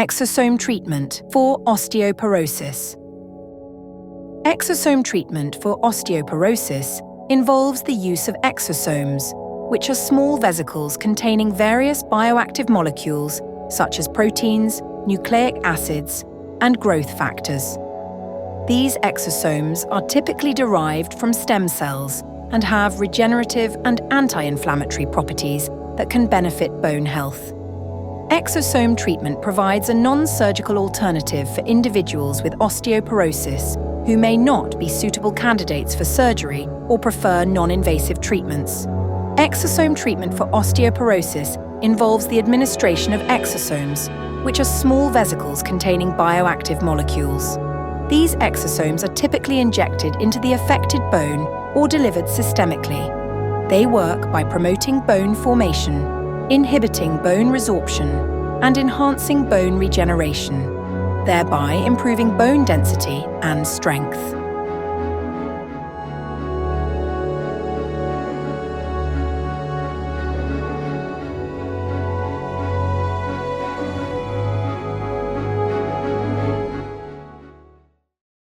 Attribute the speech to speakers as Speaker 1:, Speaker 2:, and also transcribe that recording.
Speaker 1: Exosome treatment for osteoporosis. Exosome treatment for osteoporosis involves the use of exosomes, which are small vesicles containing various bioactive molecules such as proteins, nucleic acids, and growth factors. These exosomes are typically derived from stem cells and have regenerative and anti-inflammatory properties that can benefit bone health. Exosome treatment provides a non-surgical alternative for individuals with osteoporosis who may not be suitable candidates for surgery or prefer non-invasive treatments. Exosome treatment for osteoporosis involves the administration of exosomes, which are small vesicles containing bioactive molecules. These exosomes are typically injected into the affected bone or delivered systemically. They work by promoting bone formation, inhibiting bone resorption, and enhancing bone regeneration, thereby improving bone density and strength.